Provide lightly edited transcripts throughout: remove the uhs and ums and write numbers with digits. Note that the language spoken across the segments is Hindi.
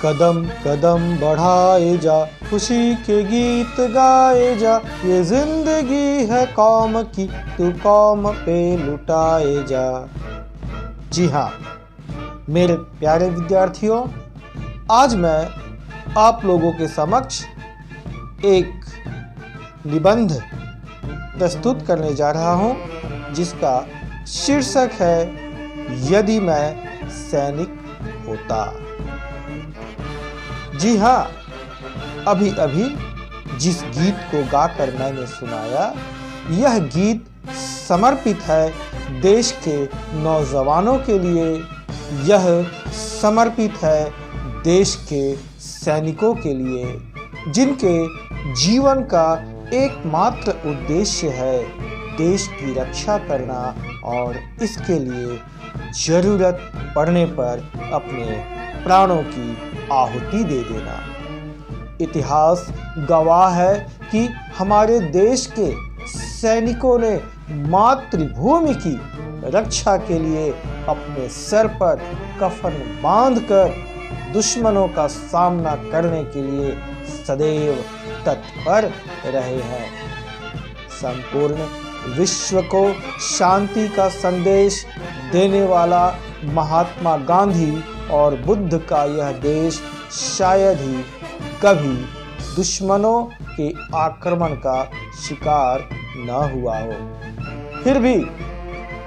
कदम कदम बढ़ाए जा, खुशी के गीत गाए जा, ये जिंदगी है कौम की, तू कौम पे लुटाए जा। जी हाँ मेरे प्यारे विद्यार्थियों, आज मैं आप लोगों के समक्ष एक निबंध प्रस्तुत करने जा रहा हूं, जिसका शीर्षक है यदि मैं सैनिक होता। जी हाँ, अभी अभी जिस गीत को गाकर मैंने सुनाया, यह गीत समर्पित है देश के नौजवानों के लिए, यह समर्पित है देश के सैनिकों के लिए, जिनके जीवन का एकमात्र उद्देश्य है देश की रक्षा करना और इसके लिए जरूरत पड़ने पर अपने प्राणों की आहुति दे देना। इतिहास गवाह है कि हमारे देश के सैनिकों ने मातृभूमि की रक्षा के लिए अपने सर पर कफन बांधकर दुश्मनों का सामना करने के लिए सदैव तत्पर रहे हैं। संपूर्ण विश्व को शांति का संदेश देने वाला महात्मा गांधी और बुद्ध का यह देश शायद ही कभी दुश्मनों के आक्रमण का शिकार न हुआ हो, फिर भी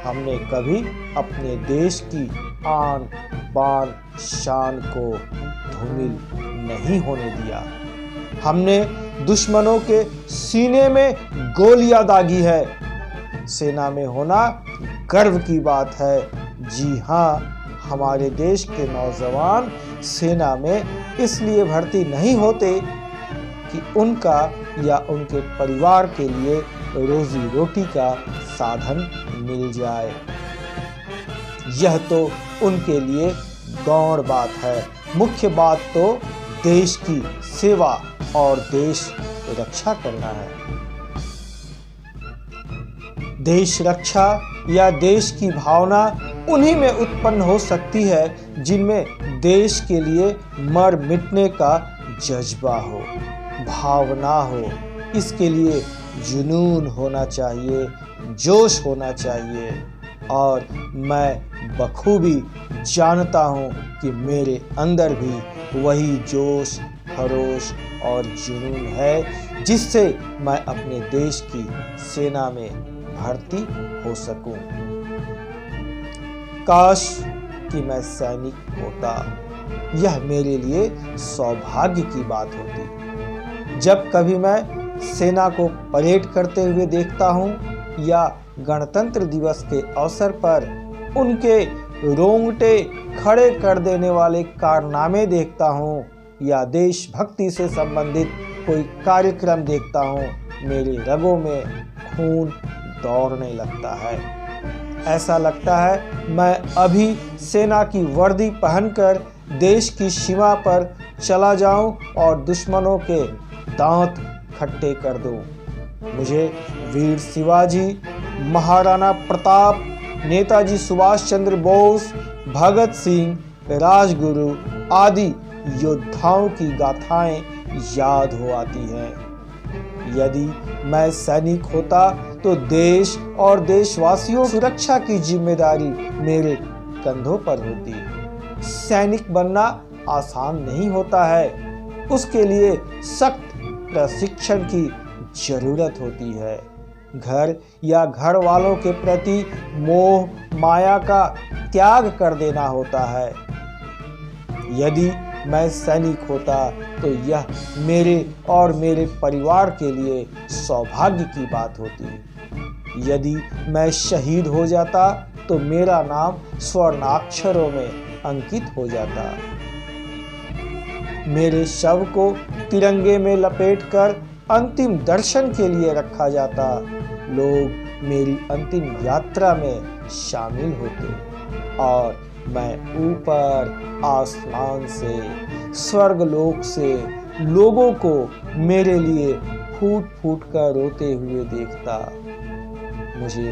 हमने कभी अपने देश की आन बान शान को धूमिल नहीं होने दिया। हमने दुश्मनों के सीने में गोलियां दागी है। सेना में होना गर्व की बात है। जी हाँ, हमारे देश के नौजवान सेना में इसलिए भर्ती नहीं होते कि उनका या उनके परिवार के लिए रोजी रोटी का साधन मिल जाए। यह तो उनके लिए गौण बात है। मुख्य बात तो देश की सेवा और देश रक्षा करना है। देश रक्षा या देश की भावना उन्हीं में उत्पन्न हो सकती है जिनमें देश के लिए मर मिटने का जज्बा हो, भावना हो। इसके लिए जुनून होना चाहिए, जोश होना चाहिए। और मैं बखूबी जानता हूँ कि मेरे अंदर भी वही जोश, खरोश और जुनून है जिससे मैं अपने देश की सेना में भर्ती हो सकूं। काश कि मैं सैनिक होता, यह मेरे लिए सौभाग्य की बात होती। जब कभी मैं सेना को परेड करते हुए देखता हूँ या गणतंत्र दिवस के अवसर पर उनके रोंगटे खड़े कर देने वाले कारनामे देखता हूँ या देशभक्ति से संबंधित कोई कार्यक्रम देखता हूँ, मेरे रगों में खून दौड़ने लगता है। ऐसा लगता है मैं अभी सेना की वर्दी पहनकर देश की सीमा पर चला जाऊं और दुश्मनों के दांत खट्टे कर दूं। मुझे वीर शिवाजी, महाराणा प्रताप, नेताजी सुभाष चंद्र बोस, भगत सिंह, राजगुरु आदि योद्धाओं की गाथाएं याद हो आती हैं। यदि मैं सैनिक होता तो देश और देशवासियों की सुरक्षा की जिम्मेदारी मेरे कंधों पर होती। सैनिक बनना आसान नहीं होता है, उसके लिए सख्त प्रशिक्षण की जरूरत होती है। घर या घर वालों के प्रति मोह माया का त्याग कर देना होता है। यदि मैं सैनिक होता तो यह मेरे और मेरे परिवार के लिए सौभाग्य की बात होती। यदि मैं शहीद हो जाता तो मेरा नाम स्वर्णाक्षरों में अंकित हो जाता। मेरे शव को तिरंगे में लपेटकर अंतिम दर्शन के लिए रखा जाता। लोग मेरी अंतिम यात्रा में शामिल होते और मैं ऊपर आसमान से, स्वर्गलोक से लोगों को मेरे लिए फूट फूट कर रोते हुए देखता। मुझे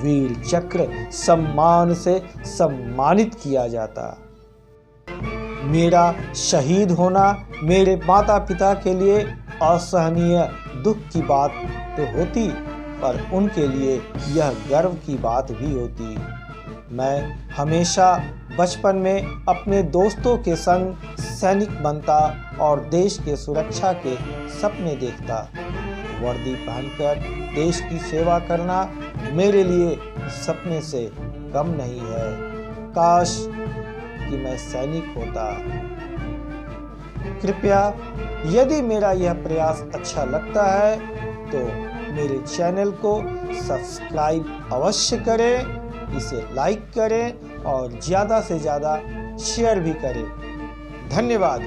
वीर चक्र सम्मान से सम्मानित किया जाता। मेरा शहीद होना मेरे माता पिता के लिए असहनीय दुख की बात तो होती, पर उनके लिए यह गर्व की बात भी होती। मैं हमेशा बचपन में अपने दोस्तों के संग सैनिक बनता और देश के सुरक्षा के सपने देखता। वर्दी पहनकर देश की सेवा करना मेरे लिए सपने से कम नहीं है। काश कि मैं सैनिक होता। कृपया यदि मेरा यह प्रयास अच्छा लगता है तो मेरे चैनल को सब्सक्राइब अवश्य करें, इसे लाइक करें और ज़्यादा से ज़्यादा शेयर भी करें। धन्यवाद।